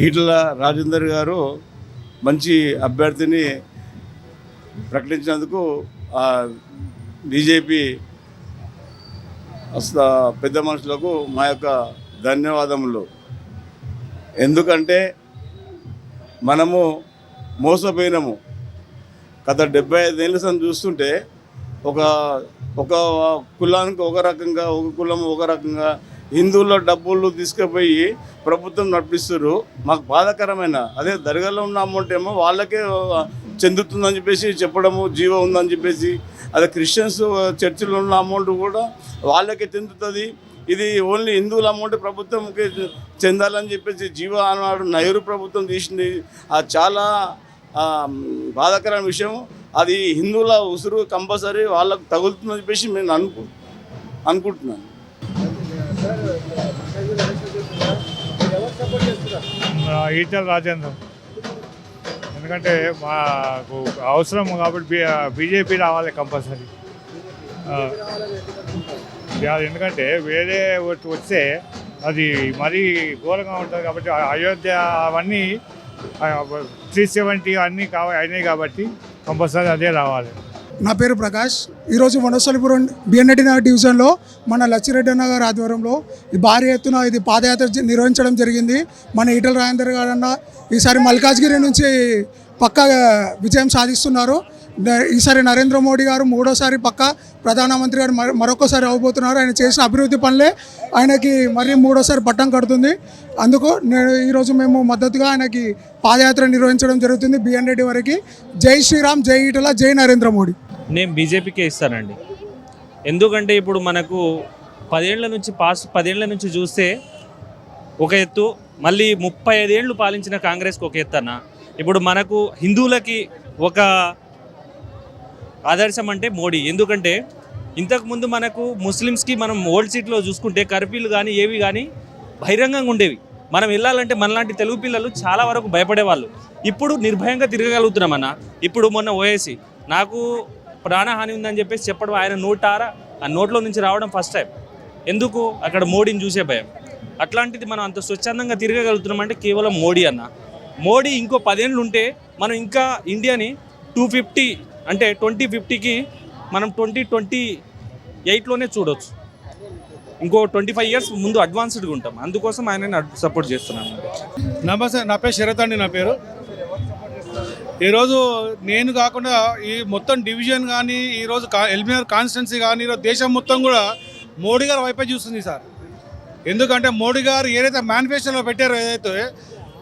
ఈటల రాజేందర్ గారు మంచి అభ్యర్థిని ప్రకటించినందుకు బీజేపీ పెద్ద మనుషులకు మా యొక్క ధన్యవాదములు. ఎందుకంటే మనము మోసపోయినాము. గత 75 ఏళ్ళ సంది చూస్తుంటే ఒక కులానికి ఒక రకంగా, ఒక కులం ఒక రకంగా, హిందువుల డబ్బులు తీసుకుపోయి ప్రభుత్వం నడిపిస్తారు. మాకు బాధాకరమైన అదే దర్గాలో ఉన్న అమౌంట్ ఏమో వాళ్ళకే చెందుతుందని చెప్పేసి చెప్పడము, జీవో ఉందని చెప్పేసి, అదే క్రిస్టియన్స్ చర్చిలో ఉన్న అమౌంట్ కూడా వాళ్ళకే చెందుతుంది. ఇది ఓన్లీ హిందువుల అమౌంట్ ప్రభుత్వంకి చెందాలని చెప్పేసి జీవో అన్నాడు నెహ్రూ ప్రభుత్వం తీసింది. అది చాలా బాధాకరమైన విషయం. అది హిందువుల ఉసురు కంపల్సరీ వాళ్ళకు తగులుతుందని చెప్పేసి నేను అనుకుంటున్నాను. ఈటల రాజేందర్, ఎందుకంటే మాకు అవసరం కాబట్టి బీజేపీ రావాలి కంపల్సరీ. ఎందుకంటే వేరే వస్తే అది మరీ ఘోరంగా ఉంటుంది కాబట్టి అయోధ్య అవన్నీ 370 అన్నీ అయినాయి కాబట్టి కంపల్సరీ అదే రావాలి. నా పేరు ప్రకాష్. ఈరోజు వనస్థలిపురం బిఎన్రెడ్డి నగర్ డివిజన్లో మన లచ్చిరెడ్డి అన్న గారి ఆధ్వర్యంలో భారీ ఎత్తున ఇది పాదయాత్ర నిర్వహించడం జరిగింది. మన ఈటల రాజేందర్ గారు అన్న ఈసారి మల్కాజ్గిరి నుంచి పక్కా విజయం సాధిస్తున్నారు. ఈసారి నరేంద్ర మోడీ గారు మూడోసారి పక్కా ప్రధానమంత్రి గారు మరొకసారి అవ్వబోతున్నారు. ఆయన చేసిన అభివృద్ధి పనులే ఆయనకి మరీ మూడోసారి పట్టం కడుతుంది. అందుకు ఈరోజు మేము మద్దతుగా ఆయనకి పాదయాత్ర నిర్వహించడం జరుగుతుంది బిఎన్రెడ్డి వరకు. జై శ్రీరామ్, జై ఈటల, జై నరేంద్ర మోడీ. నేను బీజేపీకే ఇస్తానండి. ఎందుకంటే ఇప్పుడు మనకు 10 ఏళ్ల నుంచి చూస్తే ఒక ఎత్తు, మళ్ళీ 35 ఏళ్ళు పాలించిన కాంగ్రెస్కి ఒక ఎత్తు అన్న. ఇప్పుడు మనకు హిందువులకి ఒక ఆదర్శం అంటే మోడీ. ఎందుకంటే ఇంతకుముందు మనకు ముస్లిమ్స్కి మనం ఓల్డ్ సిటీలో చూసుకుంటే కర్ఫ్యూలు కానీ ఏవి కానీ బహిరంగంగా ఉండేవి. మనం వెళ్ళాలంటే మనలాంటి తెలుగు పిల్లలు చాలా వరకు భయపడేవాళ్ళు. ఇప్పుడు నిర్భయంగా తిరగగలుగుతున్నామన్న. ఇప్పుడు మొన్న ఓఏసీ నాకు ప్రాణహాని ఉందని చెప్పేసి చెప్పడం, ఆయన ఆ నోట్లో నుంచి రావడం ఫస్ట్ టైం. ఎందుకు? అక్కడ మోడీని చూసే భయం. అట్లాంటిది మనం అంత స్వచ్ఛందంగా తిరగగలుగుతున్నామంటే కేవలం మోడీ అన్న. మోడీ ఇంకో 10 ఏళ్ళు ఉంటే మనం ఇంకా ఇండియాని 250 అంటే 2050కి మనం 2028లోనే చూడవచ్చు. ఇంకో 25 ఇయర్స్ ముందు అడ్వాన్స్డ్గా ఉంటాం. అందుకోసం ఆయన సపోర్ట్ చేస్తున్నాను. నమస్తే, నా పేరు శరత్ అండి. నా పేరు ఈరోజు నేను కాకుండా ఈ మొత్తం డివిజన్ కానీ, ఈరోజు ఎల్బీనగర్ కాన్స్టిట్యున్సీ కానీ, ఈరోజు దేశం మొత్తం కూడా మోడీ గారు వైపే చూస్తుంది సార్. ఎందుకంటే మోడీ గారు ఏదైతే మేనిఫెస్టోలో పెట్టారో, ఏదైతే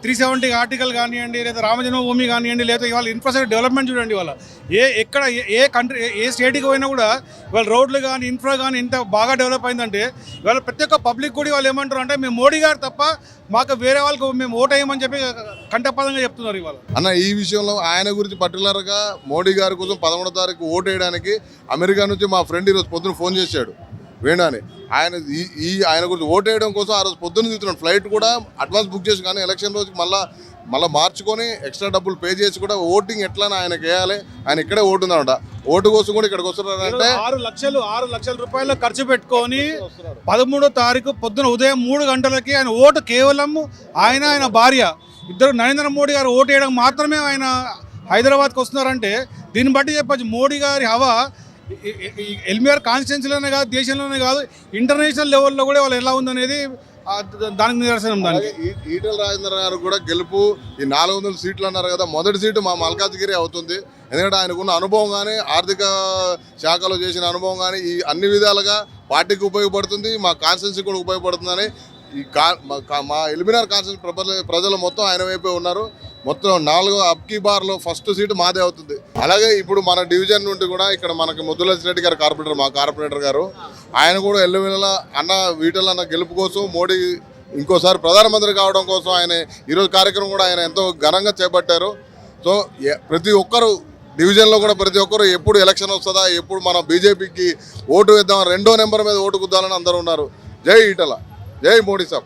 370 ఆర్టికల్ కానివ్వండి, లేదా రామజన్మభూమి కానివ్వండి, లేదా ఇవాళ ఇన్ఫ్రాస్ట్రక్చర్ డెవలప్మెంట్ చూడండి. ఇవాళ ఏ కంట్రీ ఏ స్టేట్కి పోయినా కూడా ఇవాళ రోడ్లు కానీ ఇన్ఫ్రా కానీ ఇంత బాగా డెవలప్ అయిందంటే, ఇవాళ ప్రతి ఒక్క పబ్లిక్ కూడా వాళ్ళు ఏమంటారు అంటే మేము మోడీ గారు తప్ప మాకు వేరే వాళ్ళకు మేము ఓటు వేయమని చెప్పి కంటపదంగా చెప్తున్నారు ఇవాళ. అన్న, ఈ విషయంలో ఆయన గురించి పర్టికులర్గా మోడీ గారి కోసం 11వ తారీఖు ఓటు వేయడానికి అమెరికా నుంచి మా ఫ్రెండ్ ఈరోజు పొద్దున ఫోన్ చేశాడు వేణాని. ఆయన గురించి ఓటు వేయడం కోసం ఆ రోజు పొద్దున్న తీస్తున్నాడు. ఫ్లైట్ కూడా అడ్వాన్స్ బుక్ చేసి, కానీ ఎలక్షన్ రోజుకి మళ్ళీ మార్చుకొని ఎక్స్ట్రా డబ్బులు పే చేసి కూడా ఓటింగ్ ఎట్లా ఆయనకి వేయాలి, ఆయన ఇక్కడే ఓటు ఉందన్నమాట. ఓటు కోసం కూడా ఇక్కడికి వస్తున్నారంటే 6 లక్షల రూపాయలు ఖర్చు పెట్టుకొని 13వ తారీఖు పొద్దున ఉదయం 3 గంటలకి ఆయన ఓటు కేవలం ఆయన భార్య ఇద్దరు నరేంద్ర మోడీ గారు ఓటు వేయడం మాత్రమే ఆయన హైదరాబాద్కి వస్తున్నారంటే దీన్ని బట్టి చెప్పచ్చు మోడీ గారి హవా ఎల్బీఆర్ కాన్స్టిట్యున్సీలోనే కాదు, దేశంలోనే కాదు, ఇంటర్నేషనల్ లెవెల్లో కూడా వాళ్ళు ఎలా ఉందనేది దానికి నిదర్శనం. దానికి ఈటల రాజేందర్ గారు కూడా గెలుపు ఈ 400 సీట్లు అన్నారు కదా, మొదటి సీటు మా మల్కాజ్గిరి అవుతుంది. ఎందుకంటే ఆయనకున్న అనుభవం కానీ, ఆర్థిక శాఖలో చేసిన అనుభవం కానీ, ఈ అన్ని విధాలుగా పార్టీకి ఉపయోగపడుతుంది, మా కాన్స్టిట్యున్సీ కూడా ఉపయోగపడుతుందని మా ఎల్బీనగర్ కాన్స్టిట్యున్సీ ప్రజలు మొత్తం ఆయన వైపే ఉన్నారు. మొత్తం 4వ అబ్కీ బార్లో ఫస్ట్ సీటు మాదే అవుతుంది. అలాగే ఇప్పుడు మన డివిజన్ నుండి కూడా ఇక్కడ మనకి ముద్దులరెడ్డి గారు మా కార్పొరేటర్ గారు, ఆయన కూడా ఎల్లువెల్లా అన్న ఈటల అన్న గెలుపు కోసం, మోడీ ఇంకోసారి ప్రధానమంత్రి కావడం కోసం ఆయన ఈరోజు కార్యక్రమం కూడా ఆయన ఎంతో ఘనంగా చేపట్టారు. సో ప్రతి ఒక్కరు డివిజన్లో కూడా ప్రతి ఒక్కరు ఎప్పుడు ఎలక్షన్ వస్తుందా, ఎప్పుడు మనం బీజేపీకి ఓటు వేద్దాం, 2వ నెంబర్ మీద ఓటు కుద్దాలని అందరూ ఉన్నారు. జై ఈటల, జై మోడీ సాబ్.